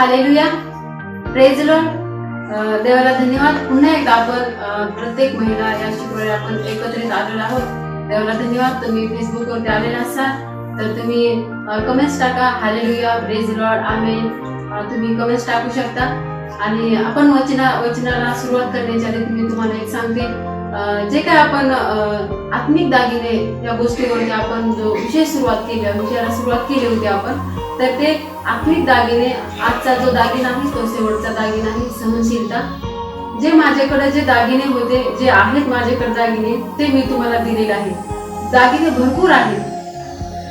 Hallelujah, praise Lord. देवाला धन्यवाद. पुन्हा एकदा आपण प्रत्येक महिला या शुक्रवारी आपण एकत्रित आलेलो आहोत. देवाला धन्यवाद. तुम्ही फेसबुकवरती आलेला असाल तर तुम्ही कमेंट्स टाका. हालेलुया, प्रेज लॉर्ड, आमेन. तुम्ही कमेंट्स टाकू शकता. आणि आपण वचनाला सुरुवात करण्याच्या आधी तुम्हाला एक सांगते, जे काय आपण आत्मिक दागिने या गोष्टीवरती आपण जो विषयाला सुरुवात केली होती आपण, तर ते आत्मिक दागिने, आजचा जो दागिना आहे तो शेवटचा दागिना आहे सहनशीलता. जे माझ्याकडे जे दागिने होते, जे आहेत माझ्याकडे दागिने, ते मी तुम्हाला दिलेले आहे. दागिने भरपूर आहेत.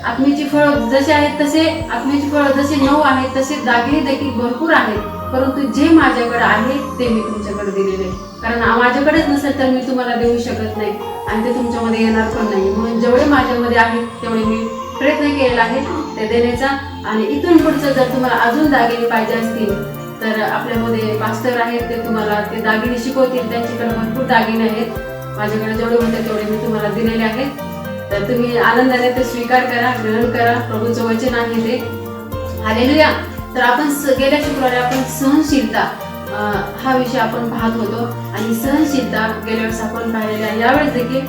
आत्म्याची फळं जसे आहेत तसे, आत्म्याची फळं जसे 9 आहेत तसे दागिने देखील भरपूर आहेत. परंतु जे माझ्याकडे आहे ते मी तुमच्याकडे दिलेले आहे. कारण माझ्याकडेच नसेल तर मी तुम्हाला देऊ शकत नाही आणि ते तुमच्यामध्ये येणार पण नाही. म्हणून जेवढे माझ्यामध्ये आहेत तेवढे मी प्रयत्न केलेला आहे ते देण्याचा. आणि इथून पुढचं जर तुम्हाला अजून दागिने पाहिजे असतील तर आपल्यामध्ये पास्टर आहेत, ते तुम्हाला ते दागिने शिकवतील. त्यांच्याकडे भरपूर दागिने आहेत. माझ्याकडे जेवढे होते तेवढे मी तुम्हाला दिलेले आहेत. तर तुम्ही आनंदाने ते स्वीकार करा, ग्रहण करा. प्रभूचं वचन आहे ते. हालेलुया. तर आपण गेल्या शुक्रवारी आपण सहनशीलता हा विषय आपण पाहत होतो. आणि सहनशीलता गेल्या वेळेस आपण पाहिलेला आहे. यावेळेस देखील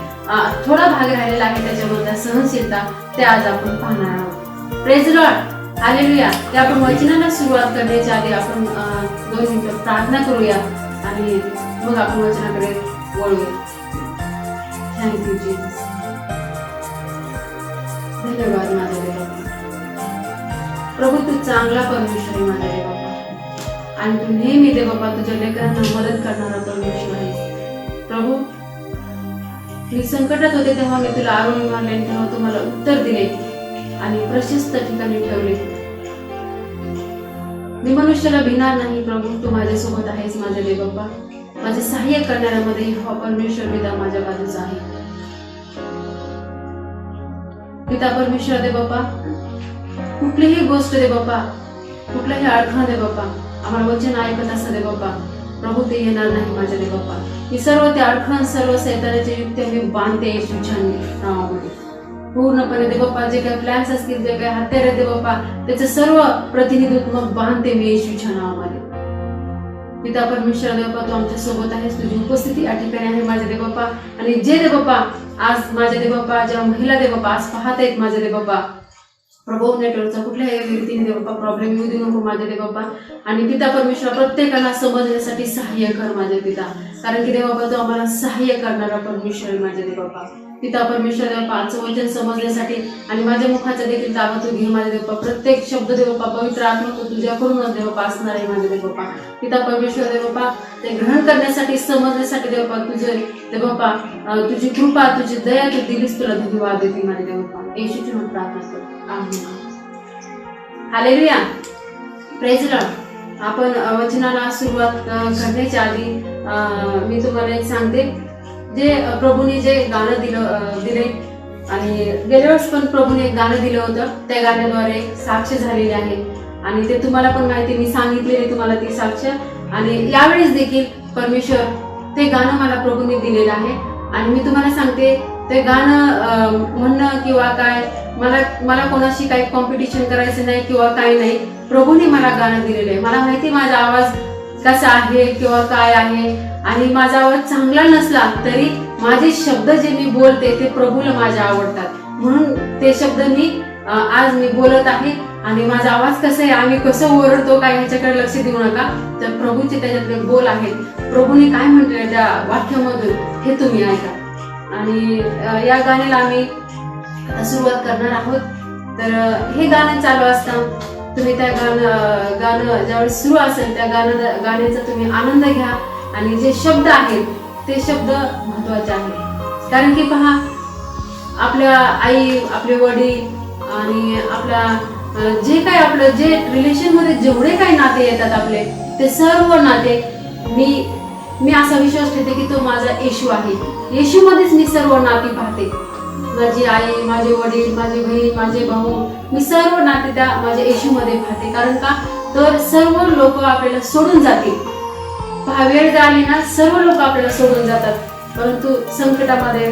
थोडा भाग राहिलेला आहे त्याच्यामध्ये सहनशीलता, ते आज आपण पाहणार आहोत. Praise Lord, hallelujah. ते आपण वचनाला सुरुवात करण्याच्या आधी आपण 2 मिनिटं प्रार्थना करूया आणि मग आपण वचनाकडे वळूया. Thank you Jesus. धन्यवाद माझ्या देवा. प्रभू, तू चांगला परमेश्वर आहे माझ्या देवा, आणि तू नेहमी दे बाबा तुझ्या लेकरांना मदत करणारा परमेश्वर आहे. प्रभू, मी संकटात होते तेव्हा मी तुला आरोग्य मानले, तेव्हा तू मला उत्तर दिले आणि प्रशस्त ठिकाणी ठेवले. मी मनुष्याला भिणार नाही. प्रभू, तू माझ्यासोबत आहेस माझे देव बाप्पा. माझे सहाय्य करणाऱ्यामध्ये हा परमेश्वर पिता माझ्या बाजूचा आहे. पिता परमेश्वर दे बाप्पा, कुठलीही गोष्ट दे बाप्पा, कुठलाही अडथळा दे बाप्पा, आम्हाला वचन ऐकत असं दे बाप्पा. प्रभू, ते येणार नाही माझ्या दे बाप्पा. मी सर्व ते अडखळण, सर्व सैतानाच्या युक्त्या मी बांधते येशूच्या नावामध्ये पूर्णपणे दे बाप्पा. जे काही प्लॅन्स असतील, जे काही हत्यारे दे बाप्पा, त्याचं सर्व प्रतिनिधित्व मग बांधते मी येशूच्या नावामध्ये. पिता परमेश्वर दे बाप्पा, तू आमच्या सोबत आहेस. तुझी उपस्थिती या ठिकाणी आहे माझे दे बाप्पा. आणि जे दे बाप्पा आज माझ्या दे बाप्पा, ज्या महिला दे बाप्पा आज पाहत आहेत माझे दे बाप्पा, प्रभू नेटवर्कचा कुठल्याही व्यक्तीने दे बाप्पा प्रॉब्लेम येऊ देऊ नको माझ्या दे बाप्पा. आणि पिता परमेश्वर प्रत्येकाला समजण्यासाठी सहाय्य कर माझे पिता, कारण की दे बाप्पा तू आम्हाला सहाय्य करणारा परमेश्वर माझे दे बाप्पा. पिता परमेश्वर दे बाप्पा, आजचं वचन समजण्यासाठी आणि माझ्या मुखाचा देखील ताबा तू घे माझे दे बाप्पा. प्रत्येक शब्द दे बाप्पा पवित्र आत्मा तू तुझ्याकडूनच दे बाप्पा असणार आहे माझे दे बाप्पा. पिता परमेश्वर दे बाप्पा, ते ग्रहण करण्यासाठी, समजण्यासाठी दे बाप्पा तुझे दे बाप्पा तुझी कृपा, तुझी दया तू दिलीस, तुला धन्यवाद देते माझे दे बाप्पा. येशूची नावात प्रार्थना करतो, आमेन. Hallelujah, praise Lord. आपण वचनाला सुरुवात करण्याच्या आधी मी तुम्हाला एक सांगते, जे प्रभूने जे गाणं दिले आणि गेल्या वेळेस पण प्रभूने एक गाणं दिलं होतं, त्या गाण्याद्वारे साक्ष झालेली आहे आणि ते तुम्हाला पण माहिती, मी सांगितलेली तुम्हाला ती साक्ष. आणि यावेळेस देखील परमेश्वर ते गाणं मला प्रभूने दिलेलं आहे आणि मी तुम्हाला सांगते, ते गाणं म्हणणं किंवा काय, मला कोणाशी काही कॉम्पिटिशन करायचं नाही किंवा काही नाही. प्रभूने मला गाणं दिलेलं आहे. मला माहिती माझा आवाज कसा आहे किंवा काय आहे, आणि माझा आवाज चांगला नसला तरी माझे शब्द जे मी बोलते ते प्रभूला माझ्या आवडतात. म्हणून ते शब्द आज मी बोलत आहे. आणि माझा आवाज कसा आहे, आम्ही कसं ओरडतो काय ह्याच्याकडे लक्ष देऊ नका. तर प्रभूचे त्याच्यातले बोल आहेत, प्रभूने काय म्हटले त्या वाक्यामधून हे तुम्ही ऐका. आणि या गाण्याला आम्ही सुरुवात करणार आहोत. तर हे गाणं चालू असताना तुम्ही त्या गाणं ज्यावेळेस सुरू असेल त्या गाण्याचा तुम्ही आनंद घ्या. आणि जे शब्द आहेत ते शब्द महत्वाचे आहेत, कारण की पहा, आपल्या आई, आपले वडील आणि आपल्या जे काय आपलं जे रिलेशन मध्ये जेवढे काही नाते येतात आपले, ते सर्व नाते मी असा विश्वास ठेवते की तो माझा येशू आहे. येशू मध्येच मी सर्व नाती पाहते. माझी आई, माझे वडील, माझी बहीण, माझे भाऊ, मी सर्व नाते त्या माझ्या येशू मध्ये पाहते. कारण का, तर सर्व लोक आपल्याला सोडून जातील. पहा, वेळ आली ना सर्व लोक आपल्याला सोडून जातात, परंतु संकटामध्ये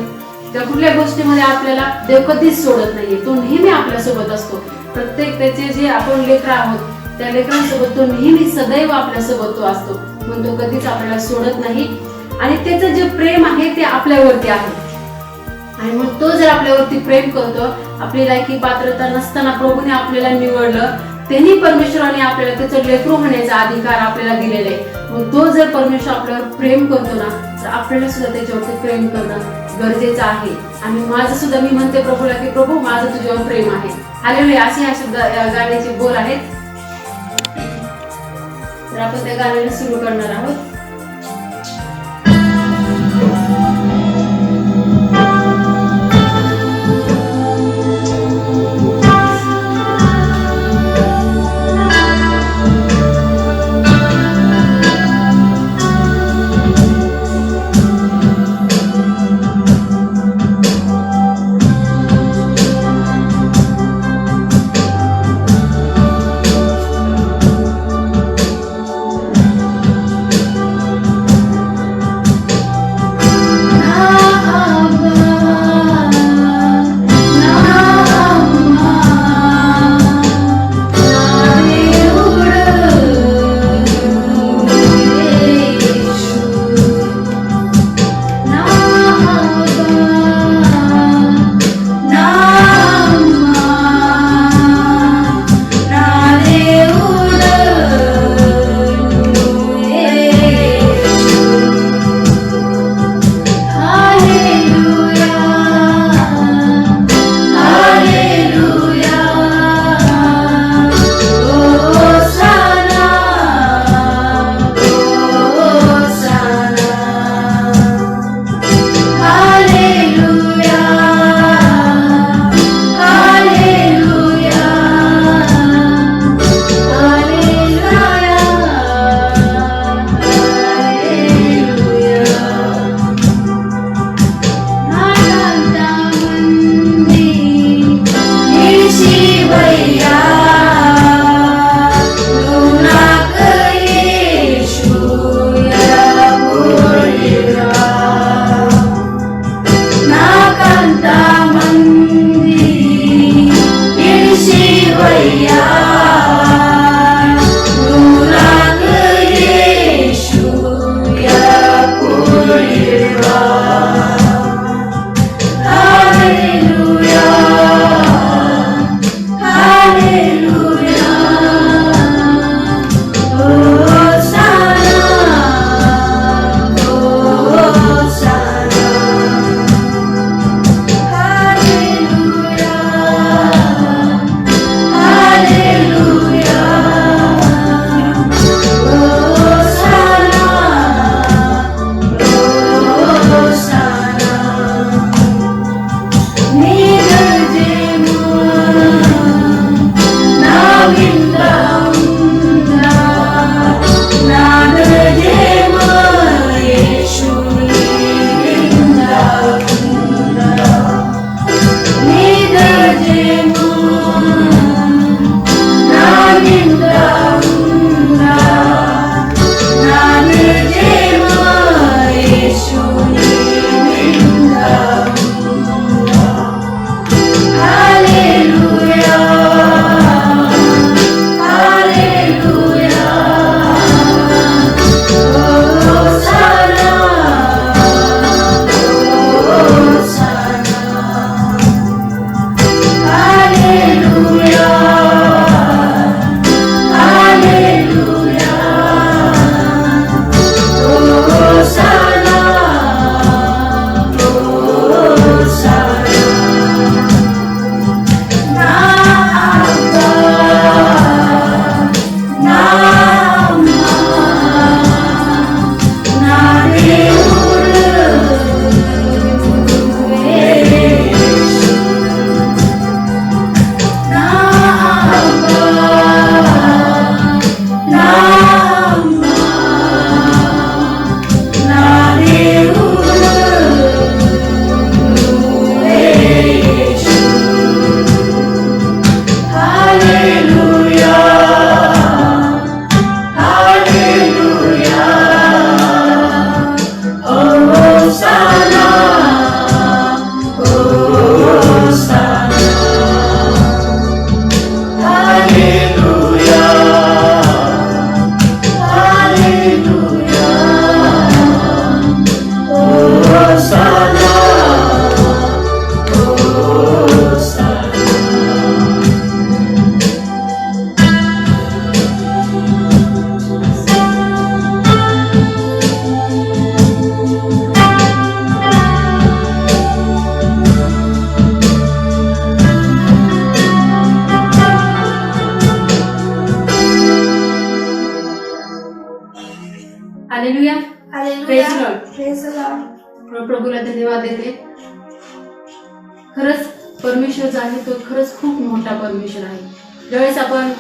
त्या कुठल्या गोष्टीमध्ये आपल्याला देव कधीच सोडत नाहीये. तो नेहमी आपल्या सोबत असतो. प्रत्येक त्याचे जे आपण लेकरं आहोत त्या लेकरांसोबत तो नेहमी सदैव आपल्यासोबत तो असतो, म्हणून तो कधीच आपल्याला सोडत नाही. आणि त्याचं जे प्रेम आहे ते आपल्यावरती आहे. आणि मग तो जर आपल्यावरती प्रेम करतो, आपली लायकी पात्रता नसताना प्रभूने आपल्याला निवडलं, त्यांनी परमेश्वराने आपल्याला त्याचं लेकरू होण्याचा अधिकार आपल्याला दिलेला आहे. मग तो जर परमेश्वर आपल्यावर प्रेम करतो ना, तर आपल्याला सुद्धा त्याच्यावरती प्रेम करणं गरजेचं आहे. आणि माझं सुद्धा मी म्हणते प्रभूला की प्रभू माझं तुझ्यावर प्रेम आहे. हालेलुया, असे ह्या शब्द या गाण्याचे बोल आहेत. तर आपण त्या गाण्याला सुरू करणार आहोत. प्रभूला धन्यवाद देते. खरंच परमेश्वर जो आहे तो खरंच खूप मोठा परमेश्वर आहे. ज्यावेळेस आपण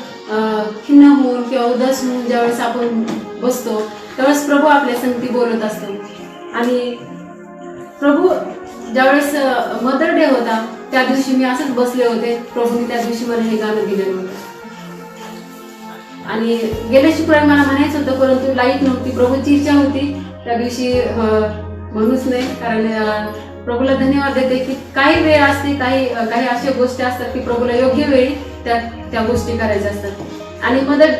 खिन्न होऊन किंवा उदास होऊन ज्यावेळेस आपण बसतो त्यावेळेस प्रभू आपल्या संगती बोलत असतो. आणि प्रभू ज्यावेळेस मदर डे होता त्या दिवशी मी असंच बसले होते. प्रभूने त्या दिवशी मला हे गाणं दिलेलं होतं आणि गेल्या शुक्रवारी मला म्हणायचं होतं परंतु लाईट नव्हती. प्रभूची इच्छा होती त्या दिवशी म्हणूच नाही. कारण प्रभूला धन्यवाद देते की काही वेळ असते, काही अशा गोष्टी असतात की प्रभूला योग्य वेळी त्या गोष्टी करायच्या असतात. आणि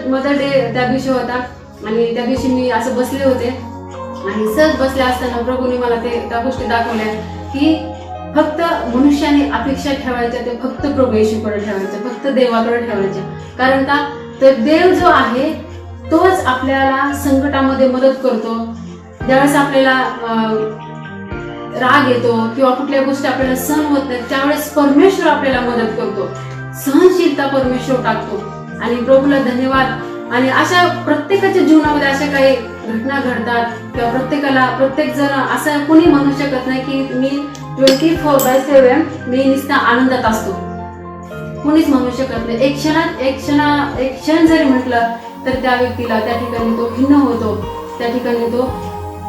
मदर डे त्या दिवशी होता आणि त्या दिवशी मी असं बसले होते आणि सहज बसले असताना प्रभूने मला त्या गोष्टी दाखवल्या की फक्त मनुष्याने अपेक्षा ठेवायच्या ते फक्त प्रभू येशूकडे ठेवायच्या, फक्त देवाकडे ठेवायच्या. कारण का तर देव जो आहे तोच आपल्याला संकटामध्ये मदत करतो. ज्यावेळेस आपल्याला राग येतो किंवा कुठल्या गोष्टी आपल्याला सहन होत नाही त्यावेळेस परमेश्वर आपल्याला मदत करतो. सहनशीलता परमेश्वर टाकतो. आणि प्रभूला धन्यवाद. आणि अशा प्रत्येकाच्या जीवनामध्ये अशा काही घटना घडतात किंवा प्रत्येक जण असं कोणी म्हणू शकत नाही की मी 24/7 मी नुसता आनंदात असतो. कोणीच म्हणू शकत नाही. एक क्षण जरी म्हटलं तर त्या व्यक्तीला त्या ठिकाणी तो खिन्न होतो, त्या ठिकाणी तो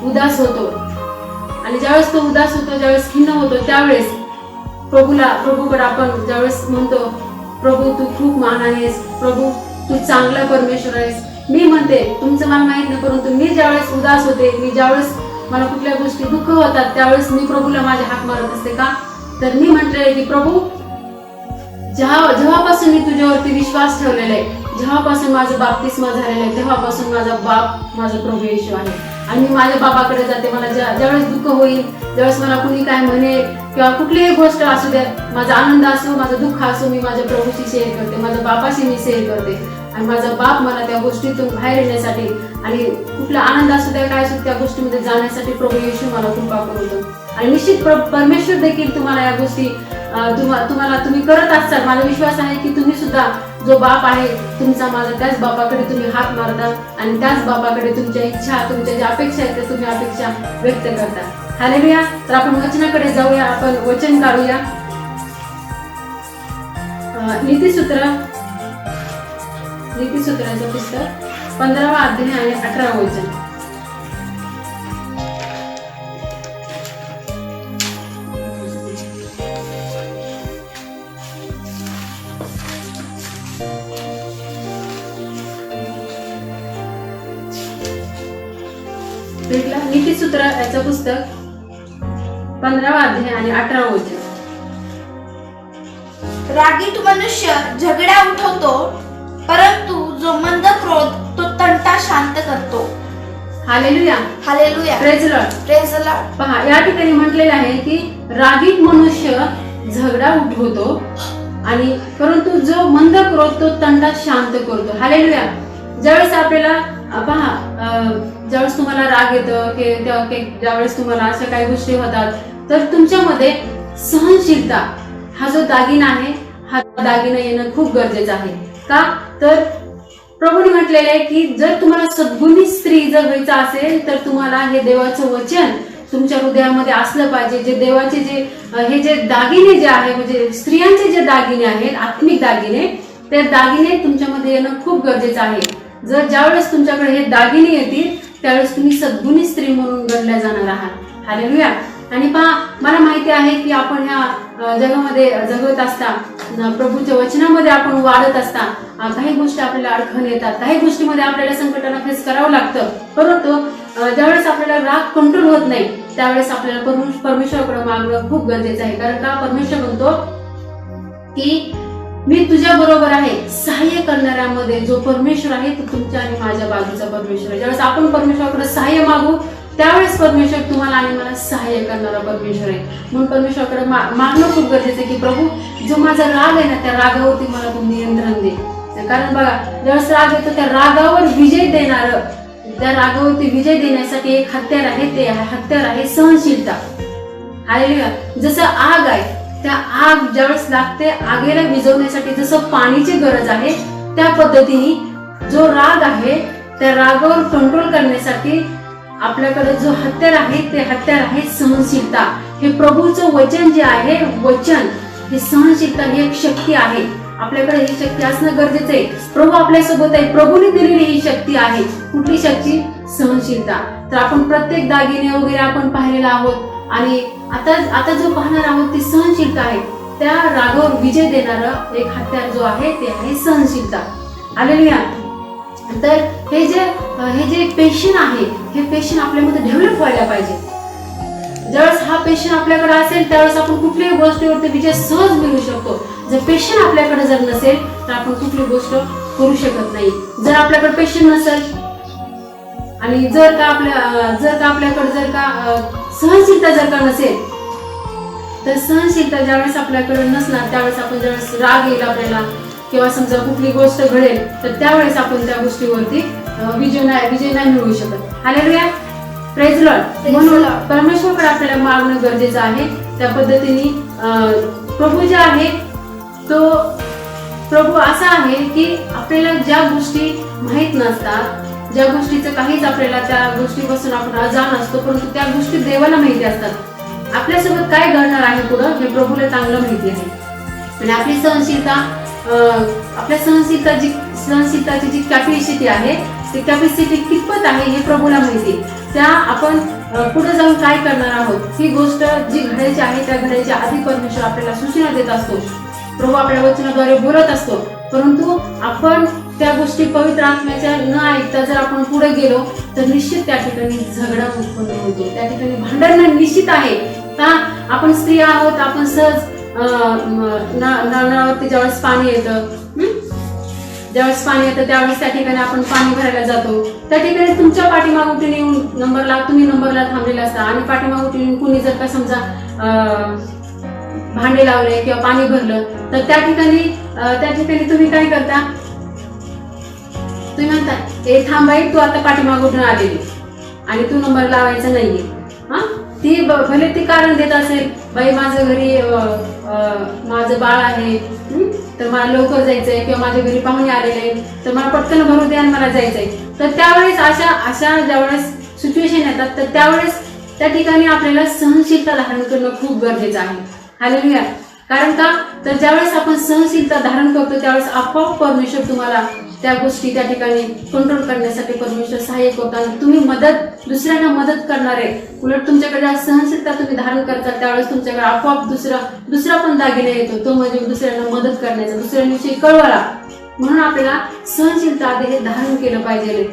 उदास होतो. आणि ज्यावेळेस तो उदास होतो, ज्यावेळेस खिन्न होतो त्यावेळेस प्रभूकडे आपण ज्यावेळेस म्हणतो प्रभू तू खूप महान आहेस, प्रभू तू चांगला परमेश्वर आहेस. मी म्हणते तुमचं मला माहित नाही परंतु मी ज्यावेळेस उदास होते, मी ज्यावेळेस मला कुठल्या गोष्टी दुःख होतात त्यावेळेस मी प्रभूला माझे हाक मारत असते. का तर मी म्हटलेलं की प्रभू जेव्हापासून मी तुझ्यावरती विश्वास ठेवलेला आहे, जेव्हापासून माझं बाप्तिस्मा झालेलं आहे तेव्हापासून माझा बाप माझा प्रभू येशू आहे. आणि मी माझ्या बाबाकडे जाते. मला ज्यावेळेस दुःख होईल, ज्यावेळेस मला कुणी काय म्हणे किंवा कुठलीही गोष्ट असू द्या, माझा आनंद असो माझं दुःख असो, मी माझ्या प्रभूशी शेअर करते, माझ्या बापाशी मी शेअर करते. आणि माझा बाप मला त्या गोष्टीतून बाहेर येण्यासाठी आणि कुठला आनंद असू द्या काय असू त्या गोष्टीमध्ये जाण्यासाठी प्रभू येशू मला कृपा करतो. आणि निश्चित परमेश्वर देखील तुम्हाला या गोष्टी तुम्ही करत असतात. माझा विश्वास आहे की तुम्ही सुद्धा जो बाप आहे तुमचा माझा त्याच बापाकडे तुम्ही हात मारता आणि त्याच बापाकडे तुमच्या इच्छा, तुमच्या ज्या अपेक्षा आहेत त्या तुम्ही अपेक्षा व्यक्त करता. हालेलुया. तर आपण वचनाकडे जाऊया. आपण वचन काढूया. नीतिसूत्राचं पुस्तक 15वा अध्याय आणि 18वा वचन. नीतिसूत्र याचं पुस्तक 15वा अध्याय आणि 18वा वचन. रागीट मनुष्य झगडा उठवतो परंतु जो मंद क्रोध तो तंटा शांत करतो. Hallelujah. Hallelujah. Praise Lord. Praise Lord. पहा या ठिकाणी म्हटलेलं आहे की रागीट मनुष्य झगडा उठवतो आणि परंतु जो मंद क्रोध तो तंटा शांत करतो. हालेलुया. ज्यावेळेस आपल्याला ज्यावेळेस तुम्हाला राग येतो की ज्यावेळेस तुम्हाला अशा काही गोष्टी होतात तर तुमच्यामध्ये सहनशीलता हा जो दागिना आहे हा दागिना येणं खूप गरजेचं आहे. का तर प्रभूने म्हटलेलं आहे की जर तुम्हाला सद्गुणी स्त्री जर व्हायचं असेल तर तुम्हाला हे देवाचं वचन तुमच्या हृदयामध्ये असलं पाहिजे. जे देवाचे जे दागिने जे आहे म्हणजे स्त्रियांचे जे दागिने आहेत आत्मिक दागिने ते दागिने तुमच्यामध्ये येणं खूप गरजेचं आहे. जर ज्यावेळेस तुमच्याकडे हे दागिने येतील त्यावेळेस तुम्ही सद्गुणी स्त्री म्हणून गणल्या जाणार आहात. हालेलुया. आणि पहा मला माहिती आहे की आपण ह्या जगामध्ये जगत असता प्रभूच्या वचनामध्ये आपण वाढत असता काही गोष्टी आपल्याला अडचण येतात, काही गोष्टीमध्ये आपल्याला संकटांना फेस करावं लागतं. परंतु ज्यावेळेस आपल्याला राग कंट्रोल होत नाही त्यावेळेस आपल्याला परमेश्वराकडे मागणं खूप गरजेचं आहे. कारण का परमेश्वर म्हणतो की मी तुझ्या बरोबर आहे. सहाय्य करणाऱ्यामध्ये जो परमेश्वर आहे तो तुमच्या आणि माझ्या बाजूचा परमेश्वर आहे. ज्यावेळेस आपण परमेश्वराकडे सहाय्य मागू त्यावेळेस परमेश्वर तुम्हाला आणि मला सहाय्य करणारा परमेश्वर आहे. म्हणून परमेश्वराकडे मागणं खूप गरजेचं आहे की प्रभू जो माझा राग आहे ना त्या रागावरती मला तू नियंत्रण दे. कारण बघा ज्यावेळेस राग येतो त्या रागावर विजय देणारं, त्या रागावरती विजय देण्यासाठी एक हत्यार आहे, ते हत्यार आहे सहनशीलता. हालेलुया. जसं आग आहे त्या आग ज्यावेळेस लागते आगीला विझवण्यासाठी जसं पाणीची गरज आहे त्या पद्धतीने जो राग आहे त्या रागावर कंट्रोल करण्यासाठी आपल्याकडे जो हत्यार आहे ते हत्यार आहे सहनशीलता. हे प्रभूचं वचन जे आहे वचन, हे सहनशीलता ही एक शक्ती आहे. आपल्याकडे ही शक्ती असणं गरजेचं आहे. प्रभू आपल्यासोबत आहे. प्रभूने दिलेली ही शक्ती आहे. कुठली शक्ती? सहनशीलता. तर आपण प्रत्येक दागिने वगैरे आपण पाहिलेला आहोत आणि आता जो पाहणार आहोत ती सहनशीलता आहे. त्या रागावर विजय देणारं एक हत्यार जो आहे ते आहे सहनशीलता. हालेलुया. तर हे जे पेशंट आहे, हे पेशंट आपल्यामध्ये डेव्हलप व्हायला पाहिजे. ज्यावेळेस हा पेशंट आपल्याकडे असेल त्यावेळेस आपण कुठल्याही गोष्टीवरती विजय सहज मिळवू शकतो. जर पेशंट आपल्याकडे जर नसेल तर आपण कुठली गोष्ट करू शकत नाही. जर आपल्याकडे पेशंट नसेल आणि जर का आपल्याकडे सहनशीलता जर का नसेल, तर सहनशीलता ज्यावेळेस आपल्याकडे नसणार त्यावेळेस आपण ज्यावेळेस राग येईल आपल्याला किंवा समजा कुठली गोष्ट घडेल तर त्यावेळेस आपण त्या गोष्टीवरती विजय नाही मिळवू शकत. हालेलुया. Praise Lord. म्हणून परमेश्वराकडे आपल्याला मागणं गरजेचं आहे. त्या पद्धतीने प्रभू जे आहे तो प्रभू असा आहे की आपल्याला ज्या गोष्टी माहीत नसतात, ज्या गोष्टीचं काहीच आपल्याला त्या गोष्टीपासून आपण अजाण असतो, परंतु त्या गोष्टी देवाला माहिती असतात. आपल्यासोबत काय घडणार आहे पुढं हे प्रभूला चांगलं माहिती आहे. आणि आपली सहनशीलताची जी कॅपॅसिटी आहे ती कॅपॅसिटी कितपत आहे हे प्रभूला माहिती. त्या आपण पुढे जाऊन काय करणार आहोत ही गोष्ट जी घडायची आहे त्या घडायच्या आधी परमेश्वर आपल्याला सूचना देत असतो. प्रभू आपल्या वचनाद्वारे बोलत असतो. परंतु आपण त्या गोष्टी पवित्र आत्म्याच्या न ऐकता जर आपण पुढे गेलो तर निश्चित त्या ठिकाणी झगडा उत्पन्न होतो. त्या ठिकाणी भांडण निश्चित आहे. का आपण स्त्रिया आहोत, आपण सहज नळावरती ज्यावेळेस पाणी येतं त्यावेळेस त्या ठिकाणी आपण पाणी भरायला जातो. त्या ठिकाणी तुमच्या पाठीमागून येऊन तुम्ही नंबरला थांबलेला असता आणि पाठीमागून कुणी जर का समजा भांडे लावले किंवा पाणी भरलं तर त्या ठिकाणी तुम्ही काय करता? तुम्ही म्हणता ए थांबाई, तू आता पाठीमागून आलेली आणि तू नंबर लावायचा नाहीये. ती भले ती कारण देत असेल, बाई माझं घरी माझं बाळ आहे तर मला लवकर जायचंय किंवा माझ्या घरी पाहुणे आलेले तर मला पटकन भरू दे आणि मला जायचंय. तर त्यावेळेस अशा ज्यावेळेस सिच्युएशन येतात तर त्यावेळेस त्या ठिकाणी आपल्याला सहनशीलता धारण करणं खूप गरजेचं आहे. हालेलुया. कारण का तर ज्यावेळेस आपण सहनशीलता धारण करतो त्यावेळेस आपोआप परमेश्वर तुम्हाला त्या गोष्टी त्या ठिकाणी कंट्रोल करण्यासाठी परमेश्वर सहाय्य करतो आणि तुम्ही दुसऱ्यांना मदत करणारे. उलट तुमच्याकडे सहनशीलता तुम्ही धारण करता त्यावेळेस तुमच्याकडे आपोआप दुसरा पण दागिना येतो, तो म्हणजे दुसऱ्यांना मदत करण्याचा, दुसऱ्यांविषयी कळवाला. म्हणून आपल्याला सहनशीलता आधी हे धारण केलं पाहिजे.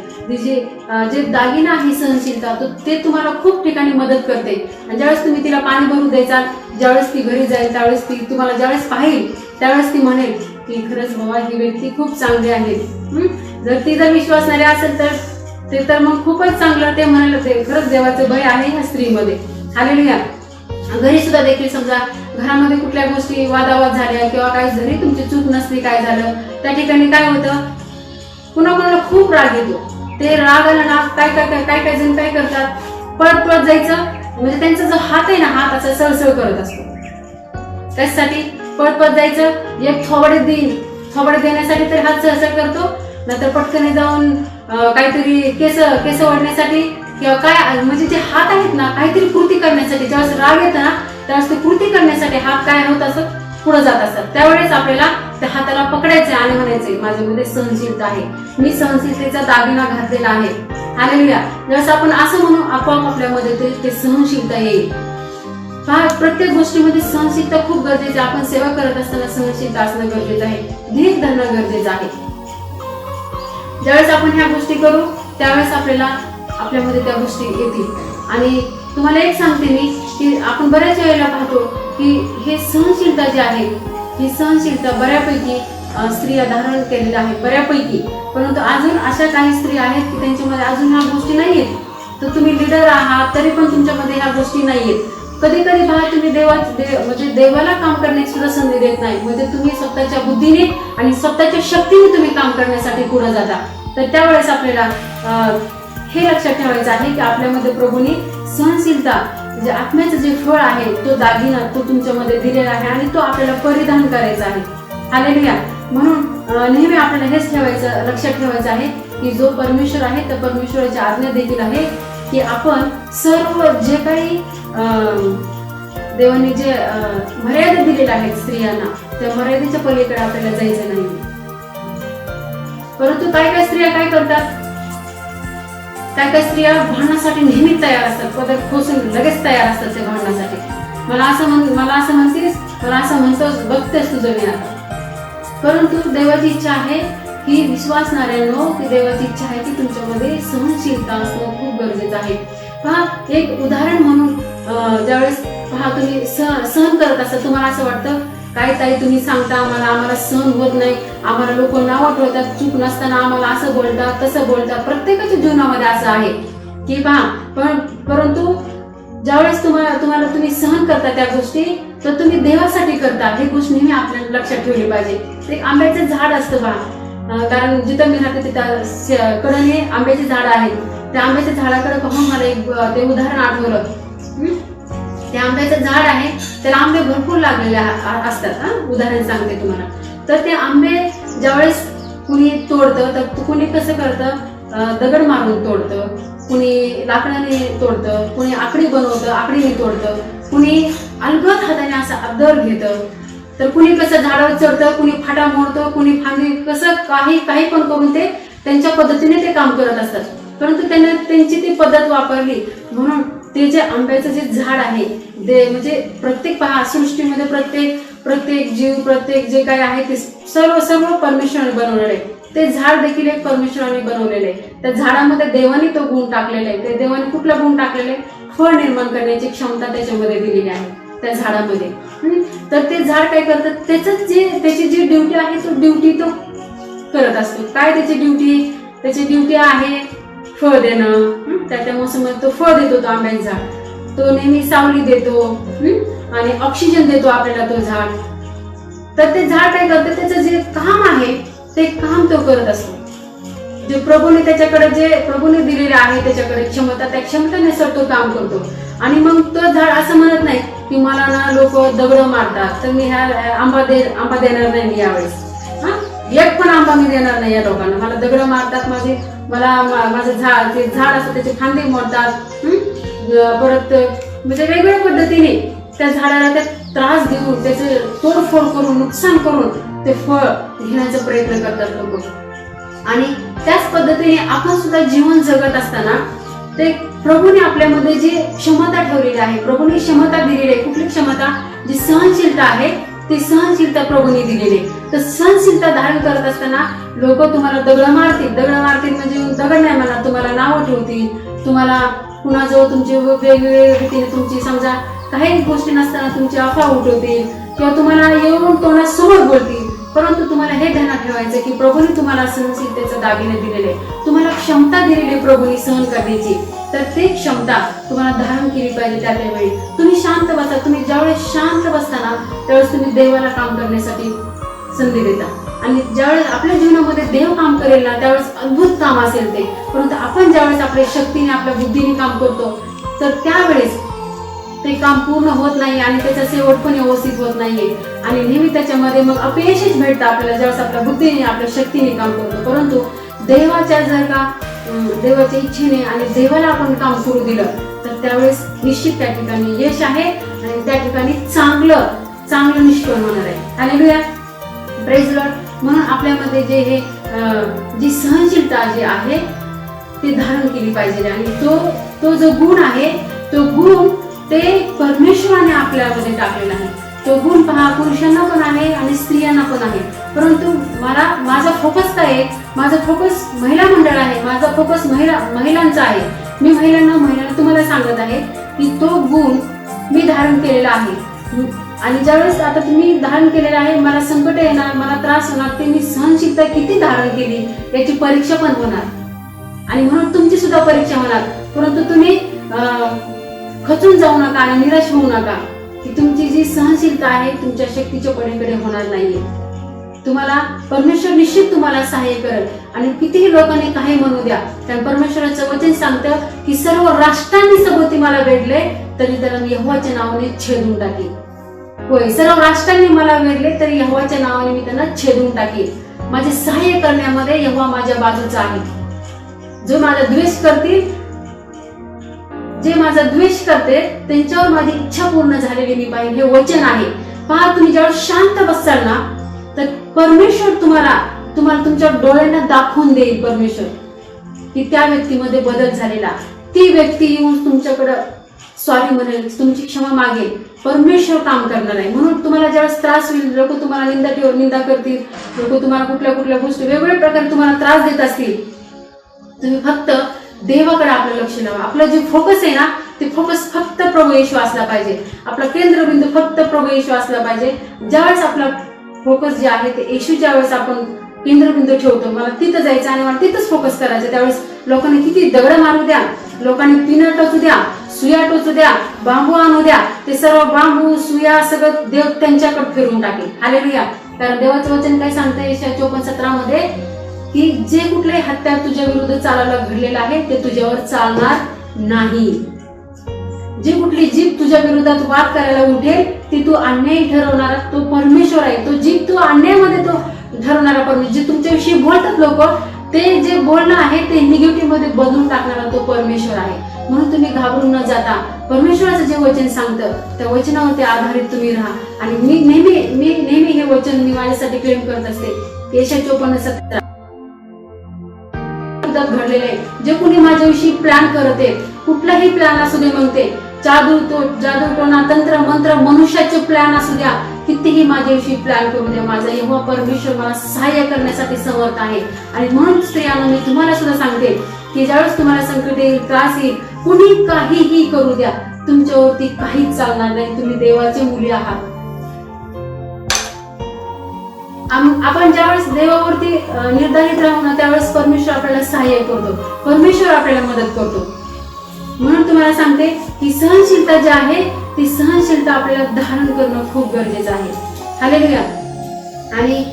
जे दागिना आहे सहनशीलता ते तुम्हाला खूप ठिकाणी मदत करते. आणि ज्यावेळेस तुम्ही तिला पाणी भरून द्यायचा, ज्यावेळेस ती घरी जाईल त्यावेळेस ती तुम्हाला ज्यावेळेस पाहिल त्यावेळेस ती म्हणेल की खरंच बाबा ही व्यक्ती खूप चांगली आहे. जर विश्वासणारी असेल तर मग खूपच चांगलं ते म्हणाल, ते खरंच देवाचं भय आहे ह्या स्त्रीमध्ये. हालेलुया. घरी सुद्धा देखील समजा घरामध्ये कुठल्या गोष्टी वादावाद झाल्या किंवा काही जरी तुमची चूक नसली काय झालं त्या ठिकाणी काय होतं, कुणाला खूप राग येतो. ते राग आला ना काय जण काय करतात, पळत जायचं. म्हणजे त्यांचा जो हात आहे ना, हात असा सळसळ करत असतो. त्यासाठी पळत जायचं. एक थोबडे देण्यासाठी तरी हात सळसळ करतो, नंतर पटकन जाऊन काहीतरी केस ओढण्यासाठी किंवा काय म्हणजे जे हात आहेत ना काहीतरी कृती करण्यासाठी, ज्यावेळेस राग येतं ना त्यावेळेस ते कृती करण्यासाठी हात काय होत असत पुढे जात असतात. त्यावेळेस आपल्याला त्या हाताला पकडायचे आणि म्हणायचे माझ्यामध्ये सहनशीलता आहे, मी सहनशीलतेचा दागिना घातलेला आहे. हालेलुया. ज्यावेळेस आपण असं म्हणू आपोआप आपल्यामध्ये ते सहनशीलता येईल. प्रत्येक गोष्टीमध्ये सहनशीलता खूप गरजेची आहे. आपण सेवा करत असताना सहनशीलता असणं गरजेचं आहे, धीर धरणं गरजेचं आहे. ज्यावेळेस आपण ह्या गोष्टी करू त्यावेळेस आपल्यामध्ये त्या गोष्टी येतील. आणि तुम्हाला एक सांगते मी की आपण बऱ्याच वेळेला पाहतो की हे सहनशीलता जी आहे ही सहनशीलता बऱ्यापैकी स्त्रिया धारण केलेल्या आहेत बऱ्यापैकी. परंतु अजून अशा काही स्त्री आहेत की त्यांच्यामध्ये अजून ह्या गोष्टी नाहीयेत. तर तुम्ही लीडर आहात तरी पण तुमच्यामध्ये ह्या गोष्टी नाहीयेत. कधी पहा तुम्ही म्हणजे देवाला काम करण्याची सुद्धा संधी देत नाही. म्हणजे तुम्ही स्वतःच्या बुद्धीने आणि स्वतःच्या शक्तीने तुम्ही काम करण्यासाठी पुढे जाता. तर त्यावेळेस आपल्याला हे लक्षात ठेवायचं आहे की आपल्यामध्ये प्रभूने सहनशीलता म्हणजे आत्म्याचं जे फळ आहे तो दागिना तो तुमच्यामध्ये दिलेला आहे आणि तो आपल्याला परिधान करायचा आहे. हालेलुया. म्हणून नेहमी आपल्याला हेच लक्षात ठेवायचं आहे की जो परमेश्वर आहे त्या परमेश्वराची आज्ञा देखील आहे की आपण सर्व जे काही देवाने जे मर्यादा दिलेल्या आहेत स्त्रियांना, त्या मर्यादेच्या पलीकडे आपल्याला जायचं नाही. परंतु काय काय स्त्रिया काय करतात, काय काय स्त्रिया भांडणासाठी नेहमी तयार असतात, पदर खोसून लगेच तयार असतात ते भांडणासाठी. मला असं म्हणतेस, मला असं म्हणतोस, बघतेस तुझं मी आता. परंतु देवाची इच्छा आहे की विश्वासणाऱ्यांनो, की देवाची इच्छा आहे की तुमच्यामध्ये सहनशीलता असणं खूप गरजेचं आहे. पहा, एक उदाहरण म्हणून ज्यावेळेस पहा तुम्ही सहन करत असता, तुम्हाला असं वाटतं काय ताई तुम्ही सांगता आम्हाला सहन होत नाही, आम्हाला लोक नावं ठेवतात, चूक नसताना आम्हाला असं बोलतात तसं बोलतात. प्रत्येकाच्या जीवनामध्ये असं आहे की पहा, परंतु ज्यावेळेस तुम्ही सहन करता त्या गोष्टी, तर तुम्ही देवासाठी करता, ही गोष्ट नेहमी आपल्याला लक्षात ठेवली पाहिजे. ते आंब्याचं झाड असतं पहा, कारण जिथं मी राहते तिथं कडे आंब्याचे झाड आहेत. त्या आंब्याच्या झाडाकडे पाहून मला एक ते उदाहरण आठवलं. ते आंब्याचं झाड आहे, त्याला आंबे भरपूर लागलेले असतात. उदाहरण सांगते तुम्हाला. तर ते आंबे ज्यावेळेस कुणी तोडतं, तर कुणी कसं करतं, दगड मारून तोडतं, कुणी लाकडाने तोडतं, कुणी आकडी बनवतं, आकडीने तोडतं, कुणी अलगद हाताने असं दर घेतं, तर कुणी कसं झाडावर चढतं, कुणी फाटा मोडतं, कुणी फांदी, कसं काही पण करून ते त्यांच्या पद्धतीने ते काम करत असतात. परंतु त्यांना त्यांची ती पद्धत वापरली म्हणून ते जे आंब्याचं जे झाड आहे, म्हणजे प्रत्येक पहा सृष्टीमध्ये प्रत्येक जीव, प्रत्येक जे काय आहे ते सर्व परमेश्वराने बनवलेलं आहे. ते झाड देखील एक परमेश्वराने बनवलेलं आहे. त्या झाडामध्ये देवाने तो गुण टाकलेला आहे. ते देवाने कुठला गुण टाकलेला आहे, फळ निर्माण करण्याची क्षमता त्याच्यामध्ये दिलेली आहे त्या झाडामध्ये. तर ते झाड काय करतं, त्याची जी ड्युटी आहे तो ड्युटी तो करत असतो. काय त्याची ड्युटी आहे, फळ देणं. त्या मोसमात तो फळ देतो, तो आंब्याचं झाड तो नेहमी सावली देतो आणि ऑक्सिजन देतो आपल्याला तो झाड. तर ते झाड काय करतं, त्याचं जे काम आहे ते काम तो करत असतो. जे प्रभूने दिलेले आहे त्याच्याकडे क्षमता, त्या क्षमतेने सर तो काम करतो. आणि मग तो झाड असं म्हणत नाही की मला ना लोक दगड मारतात तर मी आंबा देणार नाही मी यावेळेस. एक पण आंबा मी देणार नाही या लोकांना, मला दगड मारतात, माझं झाड असतं त्याचे फांदे मोडतात, परत म्हणजे वेगवेगळ्या पद्धतीने त्या झाडाला त्या त्रास देऊन त्याचे तोडफोड करून नुकसान करून ते फळ घेण्याचा प्रयत्न करतात लोक. आणि त्याच पद्धतीने आपण सुद्धा जीवन जगत असताना ते प्रभूने आपल्यामध्ये जी क्षमता ठेवलेली आहे, प्रभूने क्षमता दिलेली आहे. कुठली क्षमता, जी सहनशीलता आहे ती सहनशीलता प्रभूने दिलेली आहे. तर सहनशीलता धारण करत असताना लोक तुम्हाला दगड मारतील म्हणजे दगड नाही म्हणा, तुम्हाला नावं ठेवतील, तुम्हाला कुणाजवळ तुमची वेगवेगळ्या रीतीने तुमची समजा काही गोष्टी नसताना तुमची अफवा उठवतील किंवा तुम्हाला येऊन तोंडासमोर बोलतील. परंतु तुम्हाला हे ध्यानात ठेवायचं की प्रभूने तुम्हाला सहनशीलतेचं दागिने दिलेले, तुम्हाला क्षमता दिलेली प्रभूने सहन करण्याची. तर ती क्षमता तुम्हाला धारण केली पाहिजे. त्यावेळी तुम्ही शांत बसा. तुम्ही ज्यावेळेस शांत बसताना त्यावेळेस तुम्ही देवाला काम करण्यासाठी संधी देता. आणि ज्यावेळेस आपल्या जीवनामध्ये देव काम करेल ना त्यावेळेस अद्भुत काम असेल ते. परंतु आपण ज्यावेळेस आपल्या शक्तीने आपल्या बुद्धीने काम करतो तर त्यावेळेस ते काम पूर्ण होत नाही आणि त्याचा शेवट पण व्यवस्थित होत नाहीये. आणि नेहमी त्याच्यामध्ये मग अपयशच भेटतं आपल्याला ज्यावेळेस आपल्या बुद्धीने आपल्या शक्तीने काम करतो. परंतु देवाच्या इच्छेने आणि देवाला आपण काम करू दिलं तर त्यावेळेस निश्चित त्या ठिकाणी यश आहे आणि त्या ठिकाणी चांगलं निष्फळ होणार आहे. Hallelujah, praise Lord. म्हणून आपल्यामध्ये जी सहनशीलता जी आहे ती धारण केली पाहिजे. आणि तो जो गुण आहे तो गुण ते परमेश्वराने आपल्यामध्ये टाकलेला आहे. तो गुण पहा पुरुषांना पण आहे आणि स्त्रियांना पण आहे. परंतु माझा फोकस काय आहे, माझा फोकस महिला मंडळ आहे, माझा फोकस महिलांचा आहे. मी महिलांना तुम्हाला सांगत आहे की तो गुण मी धारण केलेला आहे. आणि ज्यावेळेस आता तुम्ही धारण केलेला आहे, मला संकट येणार, मला त्रास होणार, ते मी सहनशीलता किती धारण केली याची परीक्षा पण होणार. आणि म्हणून तुमची सुद्धा परीक्षा होणार. परंतु तुम्ही खचून जाऊ नका आणि निराश होऊ नका की तुमची जी सहनशीलता आहे तुमच्या शक्तीच्या पलीकडे होणार नाहीये. तुम्हाला परमेश्वर निश्चित तुम्हाला सहाय्य करेल. आणि कितीही लोकांनी काही म्हणू द्या, कारण परमेश्वराचं वचन सांगतं की सर्व राष्ट्रांनी सभोवती मला वेढले तरी त्याला मी यहोवाच्या नावाने छेदून टाकेन. होय, सर्व राष्ट्रांनी मला वेढले तरी यहोवाच्या नावाने मी त्यांना छेदून टाकेन. माझे सहाय्य करण्यामध्ये यहोवा माझ्या बाजूचा आहे. जो माझा द्वेष करतील जे माझा द्वेष करते त्यांच्यावर माझी इच्छा पूर्ण झालेली मी पाहिजे, हे वचन आहे. पहा, तुम्ही जेव्हा शांत बसाल ना, तर परमेश्वर तुम्हाला तुमच्या डोळ्यांना दाखवून देईल परमेश्वर की त्या व्यक्तीमध्ये बदल झालेला. ती व्यक्ती येऊन तुमच्याकडे सॉरी म्हणेल, तुमची क्षमा मागेल, परमेश्वर काम करणार आहे. म्हणून तुम्हाला ज्यावेळेस त्रास होईल, लोक तुम्हाला निंदा करतील, लोक तुम्हाला कुठल्या गोष्टी वेगवेगळ्या प्रकारे तुम्हाला त्रास देत असतील, तुम्ही फक्त देवाकडे आपलं लक्ष लावा. आपलं जे फोकस आहे ना, ते फोकस फक्त प्रभू येशू असला पाहिजे. आपला केंद्रबिंदू फक्त प्रभू येशू असला पाहिजे. ज्यावेळेस आपला फोकस जे आहे ते येशू, ज्यावेळेस आपण केंद्रबिंदू ठेवतो, मला तिथं जायचं आणि मला तिथंच फोकस करायचं, त्यावेळेस लोकांनी किती दगड मारू द्या, लोकांनी पिनं टोचू द्या, सुया टोचू द्या, बांबू आणू द्या, ते सर्व बांबू सुया सगळं देव त्यांच्याकडे फिरून टाकेल. हालेलुया. कारण देवाचं वचन काय सांगतंय यशाया 54:17 मध्ये की जे कुठले हत्यार तुझ्या विरुद्ध चालायला घडलेलं आहे ते तुझ्यावर चालणार नाही. जी कुठली जीभ तुझ्या विरोधात वाद करायला उठेल ती तू अन्यायी ठरवणारा तो परमेश्वर आहे. तो जीभ तू अन्यायामध्ये तो ठरवणारा परमेश्वर. जे तुमच्याविषयी बोलतात लोक, ते जे बोलणं आहे ते निगेटिव्ह मध्ये बदलून टाकणारा तो परमेश्वर आहे. म्हणून तुम्ही घाबरून न जाता परमेश्वराचं जे वचन सांगतं त्या वचनावरती आधारित तुम्ही राहा. आणि मी नेहमी हे वचन मी माझ्यासाठी क्लेम करत असते. यशाया 54:17 घडलेले आहे. जे कोणी माझ्याविषयी प्लॅन करत आहे, कुठलाही प्लॅन असू दे, मग ते जादू टोना, तंत्र मंत्र, मनुष्याचे प्लॅन असू द्या, कितीही माझ्याविषयी प्लॅन करू द्या, माझा यहोवा परमेश्वर मला सहाय्य करण्यासाठी समर्थ आहे. आणि म्हणून स्त्रियांनो, मी तुम्हाला सुद्धा सांगते की ज्यावेळेस तुम्हाला संकट येईल, त्रास येईल, कुणी काहीही करू द्या, तुमच्यावरती काहीच चालणार नाही. तुम्ही देवाचे मुली आहात. आपण ज्यावेळेस देवावरती निर्धारित राहू ना, त्यावेळेस परमेश्वर आपल्याला सहाय्य करतो, परमेश्वर आपल्याला मदत करतो. म्हणून तुम्हाला सांगते की सहनशीलता जी आहे ती सहनशीलता आपल्याला धारण करणं खूप गरजेचं आहे. हालेलुया. आणि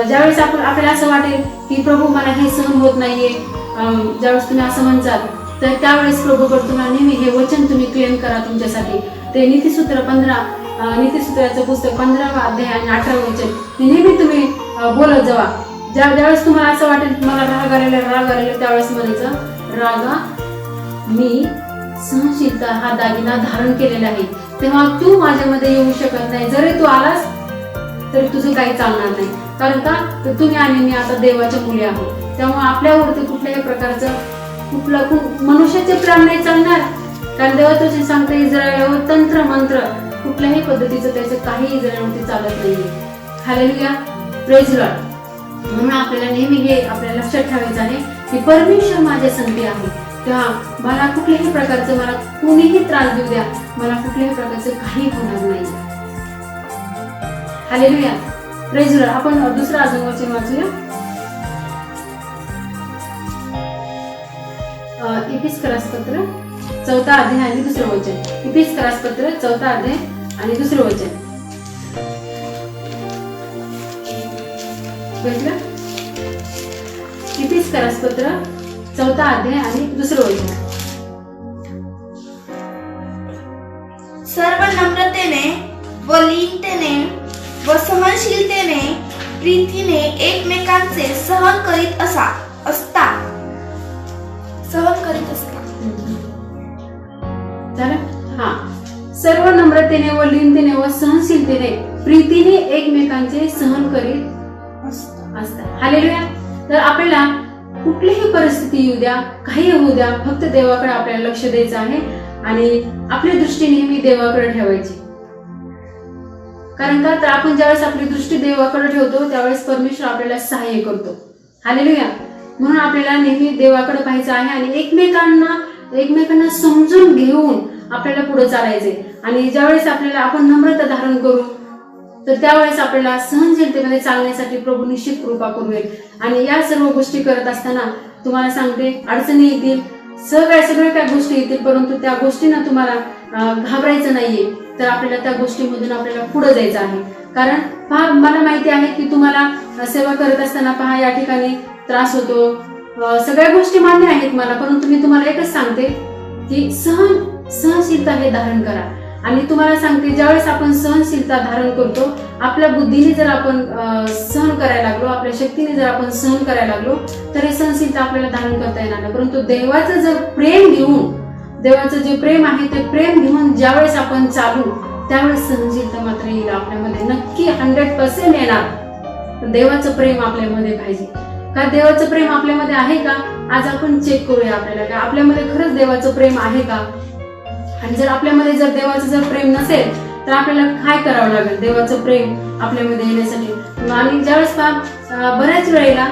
ज्यावेळेस आपल्याला असं वाटेल की प्रभू मला हे सहन होत नाहीये, ज्यावेळेस तुम्ही असं म्हणतात, तर त्यावेळेस प्रभूकडे तुम्हाला नेहमी हे वचन तुम्ही क्लेम करा तुमच्यासाठी. ते नीतिसूत्राचं पुस्तक 15वा अध्याय आणि 18वं वचन नेहमी तुम्ही बोलत जावा. ज्यावेळेस तुम्हाला असं वाटेल मला राग आलेला, त्यावेळेस म्हणायचं, रागा मी सहनशीलता हा दागिना धारण केलेला आहे, तेव्हा तू माझ्यामध्ये येऊ शकत नाही. जरी तू आलास तरी तुझं काही चालणार नाही. कारण का, तर तुम्ही आणि मी आता देवाच्या मुली आहोत. त्यामुळे आपल्यावरती कुठल्याही प्रकारचं मनुष्याचे प्लॅन नाही चालणार. कारण देवाचं सांगतं इस्रायलावर तंत्र मंत्र कुठल्याही पद्धतीचं त्याचं काही इस्रायलावरती चालत नाहीये. हालेलुया. Praise Lord. म्हणून आपल्याला नेहमी हे आपल्याला लक्षात ठेवायचं आहे की परमेश्वर माझ्या संगती आहे. तेव्हा मला कुठल्याही प्रकारचं, मला कोणीही त्रास देऊ द्या, मला कुठल्याही प्रकारचं काही होणार नाही. हालेलुया. Praise Lord. आपण दुसरं अजून वचन वाचूया. इफिस्करासपत्र 4था अध्याय आणि 2रं वचन. इफिस्करासपत्र 4था अध्याय आणि 2रं वचन. इफिस्करासपत्र 4था अध्याय आणि 2रं वचन. सर्व नम्रतेने व लीनतेने व सहनशीलतेने प्रीतीने एकमेकांचे सहन करीत असता. सर्व नम्रतेने व लीनतेने व सहनशीलतेने प्रीतीने एकमेकांचे सहन करीत असतात. हालेलुया. तर आपल्याला कुठलीही परिस्थिती येऊ द्या, काही होऊ द्या, फक्त देवाकडे आपल्याला लक्ष द्यायचं आहे आणि आपली दृष्टी नेहमी देवाकडे ठेवायची. कारण का, तर आपण ज्यावेळेस आपली दृष्टी देवाकडे ठेवतो त्यावेळेस परमेश्वर आपल्याला सहाय्य करतो. हालेलुया. म्हणून आपल्याला नेहमी देवाकडे पाहायचं आहे आणि एकमेकांना समजून घेऊन आपल्याला पुढे चालायचंय. आणि ज्यावेळेस आपण नम्रता धारण करू तर त्यावेळेस आपल्याला सहनशीलतेमध्ये चालण्यासाठी प्रभू निश्चित कृपा करूया. आणि या सर्व गोष्टी करत असताना तुम्हाला सांगते, अडचणी येतील, सगळ्या काय गोष्टी येतील, परंतु त्या गोष्टींना तुम्हाला घाबरायचं नाहीये. तर आपल्याला त्या गोष्टीमधून आपल्याला पुढे जायचं आहे. कारण पहा, मला माहिती आहे की तुम्हाला सेवा करत असताना पहा या ठिकाणी त्रास होतो, सगळ्या गोष्टी मान्य आहेत मला, परंतु मी तुम्हाला एकच सांगते की सहनशीलता हे धारण करा. आणि तुम्हाला सांगते, ज्यावेळेस आपण सहनशीलता धारण करतो, आपल्या बुद्धीने जर आपण सहन करायला लागलो, आपल्या शक्तीने जर आपण सहन करायला लागलो, तर हे सहनशीलता आपल्याला धारण करता येणार नाही. परंतु देवाचं जर प्रेम घेऊन देवाचं जे प्रेम आहे ते प्रेम घेऊन ज्यावेळेस आपण चालू त्यावेळेस सहनशीलता मात्र येईल आपल्यामध्ये, नक्की 100% येणार. देवाचं प्रेम आपल्यामध्ये पाहिजे का? देवाचं प्रेम आपल्यामध्ये आहे का? आज आपण चेक करूया आपल्याला का आपल्यामध्ये खरंच देवाचं प्रेम आहे का? आणि जर आपल्यामध्ये जर देवाचं जर प्रेम नसेल तर आपल्याला काय करावं लागेल देवाचं प्रेम आपल्यामध्ये येण्यासाठी? आणि ज्यावेळेस बऱ्याच वेळेला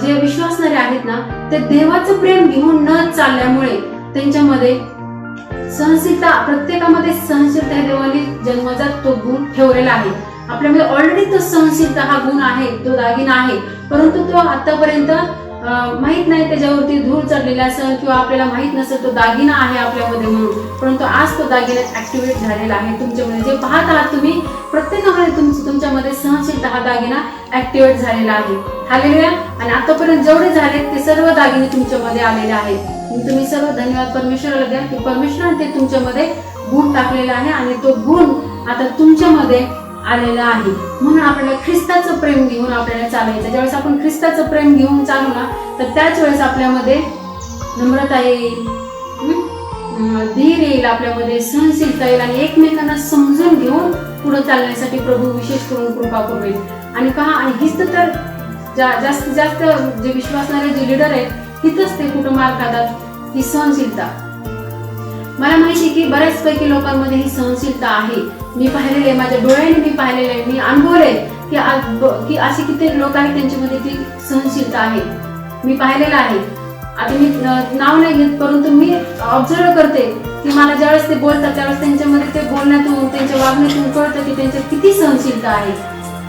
जे विश्वासणारे आहेत ना ते देवाचं प्रेम घेऊन न चालल्यामुळे त्यांच्यामध्ये सहनशीलता, प्रत्येकामध्ये सहनशीलता हे देवाने जन्मजात तो गुण ठेवलेला आहे. आपल्यामध्ये ऑलरेडी तो सहनशीलता हा गुण आहे, तो दागिना आहे, परंतु तो आतापर्यंत माहित नाही, त्याच्यावरती धूळ चढलेला असेल किंवा आपल्याला माहित नसेल तो दागिना आहे आपल्यामध्ये म्हणून, परंतु आज तो दागिना ऍक्टिव्हेट झालेला आहे तुमच्यामध्ये. जे पाहत आहात तुम्ही प्रत्येकामध्ये तुमच्यामध्ये सहनशीलता हा दागिना ऍक्टिव्हेट झालेला आहे. हालेलुया. आणि आतापर्यंत जेवढे झालेत ते सर्व दागिने तुमच्यामध्ये आलेले आहेत. तुम्ही सर्व धन्यवाद परमेश्वराला द्या की परमेश्वराने ते तुमच्यामध्ये गुण टाकलेला आहे आणि तो गुण आता तुमच्यामध्ये आलेला आहे. म्हणून आपल्याला ख्रिस्ताचं प्रेम घेऊन आपल्याला चालायचं. ज्यावेळेस आपण ख्रिस्ताचं प्रेम घेऊन चालू ना तर त्याच वेळेस आपल्यामध्ये नम्रता येईल, धीर येईल, आपल्यामध्ये सहनशीलता येईल आणि एकमेकांना समजून घेऊन पुढे चालण्यासाठी प्रभू विशेष करून कृपा करेल. आणि पहा, आणि हीच तर जास्तीत जास्त जे विश्वासणारे जे लीडर आहेत तिथंच ते कुठं मार खातात, ही सहनशीलता. मला माहिती की बऱ्याच पैकी लोकांमध्ये ही सहनशीलता आहे. मी पाहिलेले, माझ्या डोळ्याने मी पाहिलेले, मी अनुभवले की असे कित्येक लोक आहेत त्यांच्यामध्ये ती सहनशीलता आहे. मी पाहिलेलं आहे. आता मी नाव नाही घेत, परंतु मी ऑब्झर्व करते की मला ज्यावेळेस ते बोलतात त्यावेळेस त्यांच्यामध्ये ते बोलण्यातून, त्यांच्या वागण्यातून कळतं की त्यांच्यात किती सहनशीलता आहे.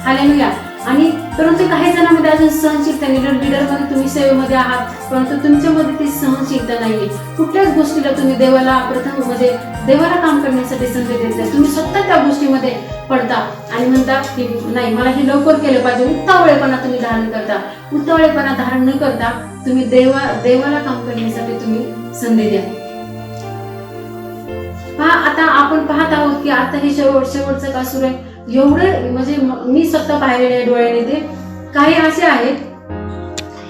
हालेलुया. आणि परंतु काही जणांमध्ये अजून सहनशीलता, लीडरमध्ये तुम्ही सेवेमध्ये आहात परंतु तुमच्यामध्ये ती सहनशीलता नाहीये. कुठल्याच गोष्टीला तुम्ही देवाला प्रथम म्हणजे देवाला काम करण्यासाठी संधी देत नाही. तुम्ही स्वतः त्या गोष्टीमध्ये पडता आणि म्हणता की नाही, मला हे लवकर केलं पाहिजे. उतावळेपणा तुम्ही धारण करता. उतावळेपणा धारण न करता तुम्ही देवाला काम करण्यासाठी तुम्ही संधी द्या. पहा, आता आपण पाहत आहोत की आता हे शेवटचं का सुरू आहे. एवढं म्हणजे मी स्वतः पाहिलेले डोळ्याने ते काही असे आहेत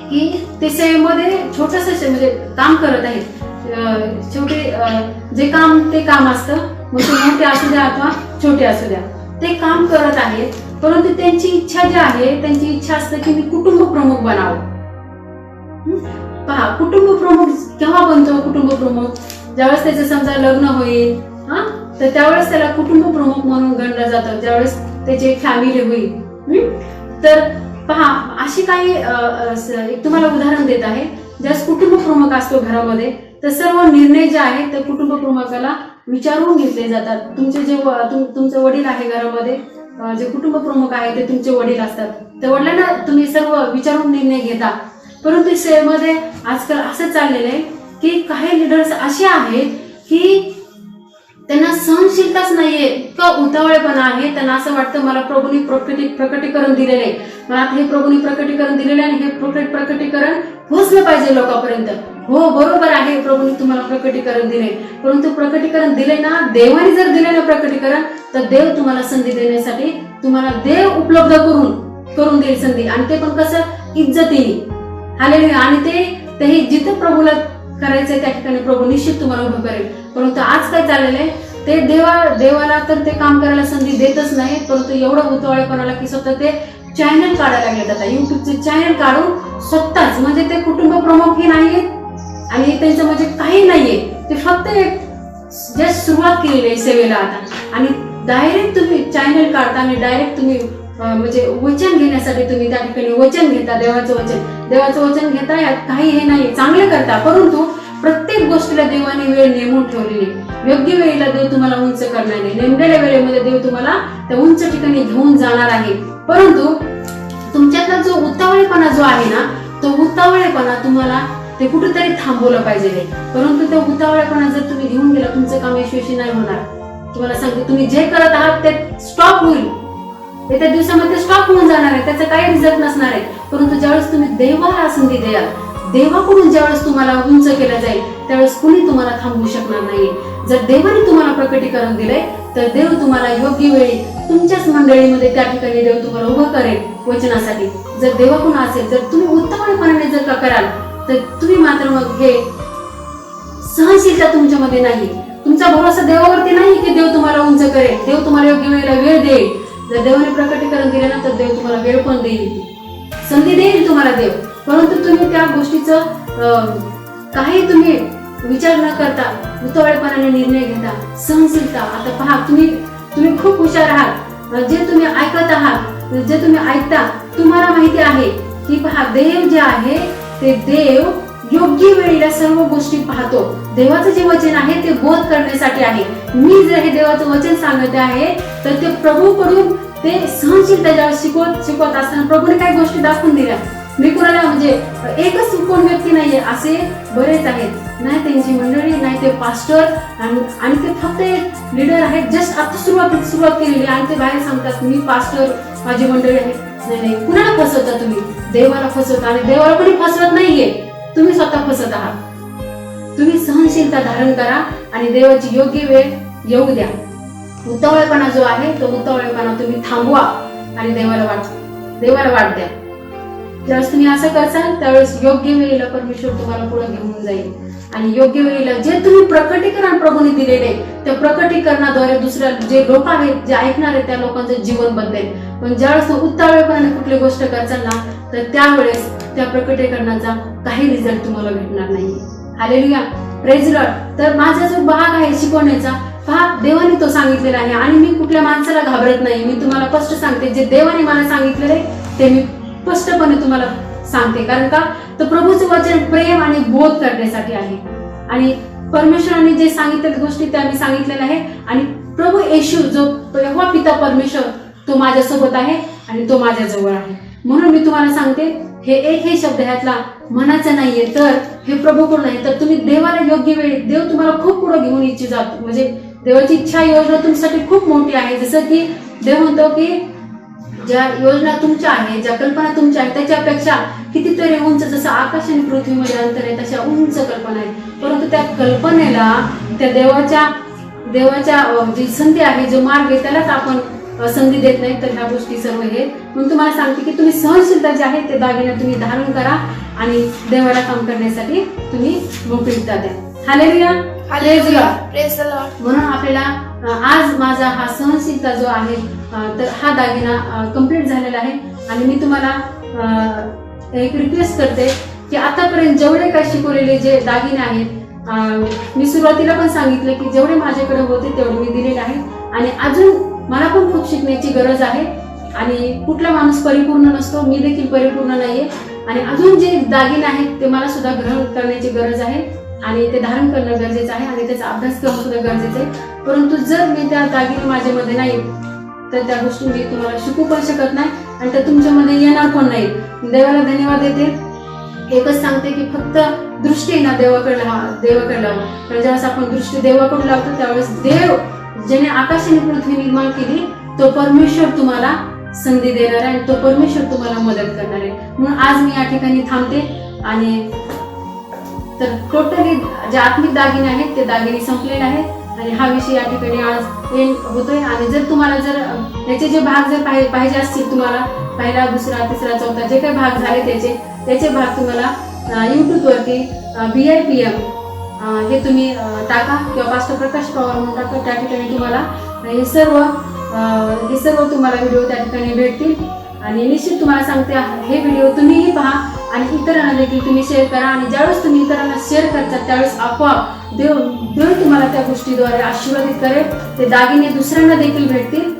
की ते सेवेमध्ये छोटस म्हणजे काम करत आहेत. छोटे जे काम ते काम असतं, मग ते मोठे असू द्या अथवा छोटे असू द्या, ते काम करत आहेत. परंतु त्यांची इच्छा जी आहे, त्यांची इच्छा असते की मी कुटुंब प्रमुख बनावं. पहा, कुटुंब प्रमुख केव्हा बनतो? कुटुंब प्रमुख ज्यावेळेस त्याचं समजा लग्न होईल तर त्यावेळेस त्याला कुटुंब प्रमुख म्हणून गणलं जातं, ज्यावेळेस त्याची फॅमिली होईल. तर पहा, अशी काही एक तुम्हाला उदाहरण देत आहे. ज्यावेळेस कुटुंब प्रमुख असतो घरामध्ये तर सर्व निर्णय जे आहेत ते कुटुंब प्रमुखाला विचारून घेतले जातात. तुमचे जे तुमचे वडील आहे घरामध्ये, जे कुटुंब प्रमुख आहे ते तुमचे वडील असतात. त्या वडिलांना तुम्ही सर्व विचारून निर्णय घेता. परंतु सेवेमध्ये आजकाल असं चाललेलं आहे की काही लीडर्स असे आहेत की त्यांना सहनशीलताच नाहीये, इतका उतावळेपणा आहे. त्यांना असं वाटतं मला प्रभूंनी प्रकटीकरण दिलेलं आहे, मला आता हे प्रभूंनी प्रकटीकरण दिलेलं आहे आणि हे प्रकटीकरण पोहोचलं पाहिजे लोकांपर्यंत. हो, बरोबर आहे, प्रभूंनी तुम्हाला प्रकटीकरण दिले, परंतु प्रकटीकरण दिले ना, देवाने जर दिले ना प्रकटीकरण तर देव तुम्हाला संधी देण्यासाठी तुम्हाला देव उपलब्ध करून देईल संधी. आणि ते पण कसं? इज्जतीने. हालेलुया. आणि ते जिथं प्रभूला करायचंय त्या ठिकाणी प्रभू निश्चित तुम्हाला उभं करेल. परंतु आज काय चाललेलं आहे, ते देवाला तर ते काम करायला संधी देतच नाही, परंतु एवढं उतावळेपणाला की स्वतः ते चॅनल काढायला लागले. आता युट्यूबचे चॅनल काढून स्वतःच, म्हणजे ते कुटुंब प्रमुखही नाहीयेत आणि त्यांचं म्हणजे काही नाहीये, ते फक्त एक जस्ट सुरुवात केलेली आहे सेवेला आता. आणि डायरेक्ट तुम्ही चॅनल काढता आणि डायरेक्ट तुम्ही म्हणजे वचन घेण्यासाठी तुम्ही त्या ठिकाणी वचन घेता, देवाचं वचन घेता. यात काही हे नाही, चांगले करता, परंतु प्रत्येक गोष्टीला देवाने वेळ नेमून ठेवलेली. योग्य वेळेला देव तुम्हाला उंच करणार नाही, नेमलेल्या वेळेमध्ये देव तुम्हाला त्या उंच ठिकाणी घेऊन जाणार आहे. परंतु तुमच्यातला जो उतावळेपणा जो आहे ना, तो उतावळेपणा तुम्हाला ते कुठेतरी थांबवलं पाहिजे. परंतु त्या उतावळेपणा जर तुम्ही घेऊन गेला, तुमचं काम यशस्वी नाही होणार. तुम्हाला सांगते, तुम्ही जे करत आहात ते स्टॉप होईल, येत्या दिवसामध्ये स्टॉप होऊन जाणार आहे, त्याचा काही रिझल्ट नसणार आहे. परंतु ज्यावेळेस तुम्ही देवाला संधी द्याल, देवाकडून ज्यावेळेस तुम्हाला उंच केलं जाईल, त्यावेळेस कुणी तुम्हाला थांबवू शकणार नाहीये. जर देवाने तुम्हाला प्रकटीकरण दिलंय तर देव तुम्हाला योग्य वेळी तुमच्याच मंडळीमध्ये त्या ठिकाणी देव तुम्हाला उभं करेल वचनासाठी. जर देवाकडून असेल, जर तुम्ही उत्तमपणाने जर का कराल तर तुम्ही मात्र मग हे सहनशीलता तुमच्यामध्ये नाही. तुमचा भरोसा देवावरती नाही की देव तुम्हाला उंच करेल, देव तुम्हाला योग्य वेळेला वेळ देईल. जर देवाने प्रकटीकरण दिले ना तर देव तुम्हाला वेळ पण देईल, संधी देईल तुम्हाला देव. परंतु तुम्ही त्या गोष्टीचं काही तुम्ही विचार न करता उतावळेपणाने निर्णय घेता. सहनशीलता. आता पहा, तुम्ही खूप हुशार आहात. जे तुम्ही ऐकत आहात, जे तुम्ही ऐकता, तुम्हाला माहिती आहे की पहा, देव जे आहे ते देव योग्य वेळेला सर्व गोष्टी पाहतो. देवाचं जे वचन आहे ते बोध करण्यासाठी आहे. मी जर हे देवाचं वचन सांगत आहे तर ते प्रभूकडून ते सहनशीलता ज्यावेळेस शिकवत असताना प्रभूने काही गोष्टी दाखवून दिल्या. मी कोणाला म्हणजे एकच कोण व्यक्ती नाहीये, असे बरेच आहेत. नाही त्यांची मंडळी, नाही ते पास्टर, आणि ते फक्त लीडर आहेत. जस्ट आता सुरुवात केलेली आणि ते बाहेर सांगतात मी पास्टर, माझी मंडळी आहे. नाही, कुणाला फसवता तुम्ही? देवाला फसवता. आणि देवाला कोणी फसवत नाहीये, तुम्ही स्वतः फसत आहात. तुम्ही सहनशीलता धारण करा आणि देवाची योग्य वेळ येऊ द्या. उतावळेपणा जो आहे तो उतावळेपणा तुम्ही थांबवा आणि देवाला वाट द्या. ज्यावेळेस तुम्ही असं करसाल त्यावेळेस योग्य वेळेला परमेश्वर तुम्हाला पुढे घेऊन जाईल. आणि योग्य वेळेला जे तुम्ही प्रकटीकरण प्रभूने दिलेले त्या प्रकटीकरणाद्वारे दुसऱ्या जे लोक आहेत, जे ऐकणार आहेत, त्या लोकांचं जीवन बदलेल. पण ज्यावेळेस उतावळेपणाने कुठली गोष्ट करसाल ना तर त्यावेळेस त्या प्रकटीकरणाचा काही रिझल्ट तुम्हाला भेटणार नाही. Hallelujah, praise Lord. तर माझा जो भाग आहे शिकवण्याचा, पहा, देवाने तो सांगितलेला आहे आणि मी कुठल्या माणसाला घाबरत नाही. मी तुम्हाला स्पष्ट सांगते, जे देवाने मला सांगितलेले ते मी स्पष्टपणे तुम्हाला सांगते. कारण का, तर प्रभूचं वचन प्रेम आणि बोध करण्यासाठी आहे. आणि परमेश्वराने जे सांगितलेल्या गोष्टी त्या मी सांगितलेल्या आहे. आणि प्रभू येशू जो यहोवा पिता परमेश्वर तो माझ्यासोबत आहे आणि तो माझ्या जवळ आहे. म्हणून मी तुम्हाला सांगते, हे शब्द ह्यातला मनाचं नाहीये, तर हे प्रभूकडून आहे. तर तुम्ही देवाला योग्य वेळी, देव तुम्हाला खूप पुढे घेऊन इच्छित जातो. म्हणजे देवाची इच्छा योजना तुमच्यासाठी खूप मोठी आहे. जसं की देव म्हणतो की ज्या योजना तुमच्या आहे, ज्या कल्पना तुमच्या आहेत त्याच्यापेक्षा कितीतरी उंच, जसं आकाश आणि पृथ्वीमध्ये अंतर आहे तशा उंच कल्पना आहे. परंतु त्या कल्पनेला, त्या देवाच्या जी संधी आहे, जो मार्ग आहे, त्यालाच आपण संधी देत नाही. तर ह्या गोष्टी सर्व हे म्हणून तुम्हाला सांगते की तुम्ही सहनशीलता जे आहे ते दागिने तुम्ही धारण करा आणि देवाला काम करण्यासाठी तुम्ही मोकळीकता द्या. Hallelujah, praise the Lord. म्हणून आपल्याला आज माझा हा सहनशीलता जो आहे तर हा दागिना कंप्लीट झालेला आहे. आणि मी तुम्हाला एक रिक्वेस्ट करते की आतापर्यंत जेवढे काही शिकवलेले जे दागिने आहेत, मी सुरुवातीला पण सांगितलं की जेवढे माझ्याकडे होते तेवढे मी दिलेले आहे. आणि अजून मला पण खूप शिकण्याची गरज आहे. आणि कुठला माणूस परिपूर्ण नसतो, मी देखील परिपूर्ण नाहीये. आणि अजून जे दागिने आहेत ते मला सुद्धा ग्रहण करण्याची गरज आहे आणि ते धारण करणं गरजेचं आहे आणि त्याचा अभ्यास करणं सुद्धा गरजेचं आहे. परंतु जर मी त्या दागिने माझ्यामध्ये नाही तर त्या गोष्टी मी तुम्हाला शिकू पण शकत नाही आणि त्या तुमच्यामध्ये येणार पण नाही. देवाला धन्यवाद देते. एकच सांगते की फक्त दृष्टी ना देवाकडे लावा. कारण ज्यावेळेस आपण दृष्टी देवाकडे लावतो त्यावेळेस देव ज्याने आकाश आणि पृथ्वी निर्माण केली तो परमेश्वर तुम्हाला संधी देणार आहे आणि तो परमेश्वर तुम्हाला मदत करणार आहे. म्हणून आज मी या ठिकाणी थांबते. आणि तर टोटली जे आत्मिक दागिने आहेत ते दागिने संपलेले आहेत आणि हा विषय या ठिकाणी आज एंड होतोय. आणि जर तुम्हाला जर याचे जे भाग जर पाहिजे असतील, तुम्हाला पहिला, दुसरा, तिसरा, चौथा जे काही भाग झाले त्याचे भाग तुम्हाला युट्यूबवरती BIPM हे तुम्ही टाका किंवा पास्टर प्रकाश पवार म्हणून टाका. त्या ठिकाणी तुम्हाला हे सर्व तुम्हाला व्हिडिओ त्या ठिकाणी भेटतील. आणि निश्चित तुम्हाला सांगते, हे व्हिडिओ तुम्हीही पहा आणि इतरांना देखील तुम्ही शेअर करा. आणि ज्यावेळेस तुम्ही इतरांना शेअर करता त्यावेळेस आपोआप देव तुम्हाला त्या गोष्टीद्वारे आशीर्वादित करेल. ते दागिने दुसऱ्यांना देखील भेटतील.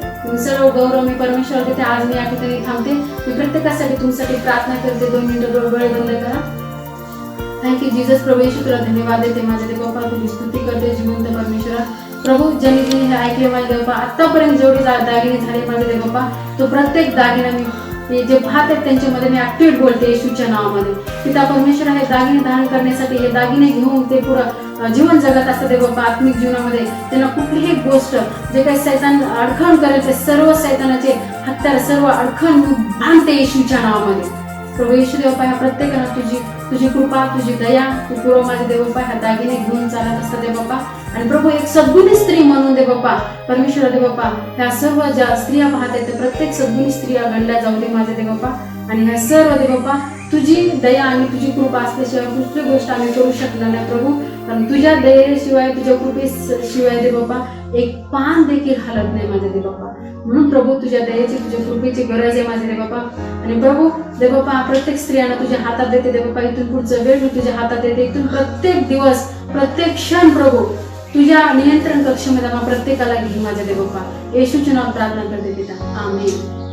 सर्व गौरव मी परमेश्वर देते. आज मी या ठिकाणी थांबते. मी प्रत्येकासाठी तुमच्यासाठी प्रार्थना करते. 2 मिनिटं डोळे बंद करा. Thank you Jesus. प्रभू येशू तुला धन्यवाद देते. माझ्या देव बाप्पा तुझी स्तुती करते. जिवंत परमेश्वरा प्रभू, ज्यांनी हे ऐकले माझे देव बाप्पा, आतापर्यंत जेवढे दागिने झाले माझे देव बाप्पा, तो प्रत्येक दागिना मी जे पाहत आहेत त्यांच्यामध्ये मी ऍक्टिव्हेट बोलते येशूच्या नावामध्ये. पिता परमेश्वर हे दागिने धारण करण्यासाठी, हे दागिने घेऊन ते पुढं जीवन जगत असतात देव बाप्पा. आत्मिक जीवनामध्ये त्यांना कुठलीही गोष्ट जे काही सैतान अडखण करेल ते सर्व सैतानाचे हत्यार, सर्व अडखण भांगते येशूच्या नावामध्ये. प्रभू येशू देव बाप्पा, ह्या प्रत्येकाला तुझी कृपा, तुझी दया तू पुरव माझे देव बाप्पा. ह्या दागिने घेऊन चालत असतात देव बाप्पा. आणि प्रभू एक सद्गुणी स्त्री म्हणून दे बाप्पा, परमेश्वर दे बाप्पा, ह्या सर्व ज्या स्त्रिया पाहत आहेत प्रत्येक सद्गुणी स्त्रिया गणल्या जाऊ दे माझे दे बाप्पा. आणि ह्या सर्व दे बाप्पा तुझी दया आणि तुझी कृपा असल्याशिवाय कुठली गोष्ट आम्ही करू शकणार नाही प्रभू. कारण तुझ्या दयेशिवाय तुझ्या कृपेशिवाय दे बाप्पा एक पान देखील हलत नाही माझ्या दे बाप्पा. म्हणून प्रभू तुझ्या दयेची तुझ्या कृपेची गरज आहे माझ्या दे बाप्पा. आणि प्रभू दे बाप्पा प्रत्येक स्त्रियांना तुझ्या हातात देते दे बाप्पा. इथून पुढचं वेळ मी तुझ्या हातात देते. इथून प्रत्येक दिवस प्रत्येक क्षण प्रभू तुझ्या नियंत्रण कक्षामध्ये आम्हा प्रत्येकाला घे माझ्या दे बाप्पा. येशूच्या नावात प्रार्थना करते पिता. आमेन.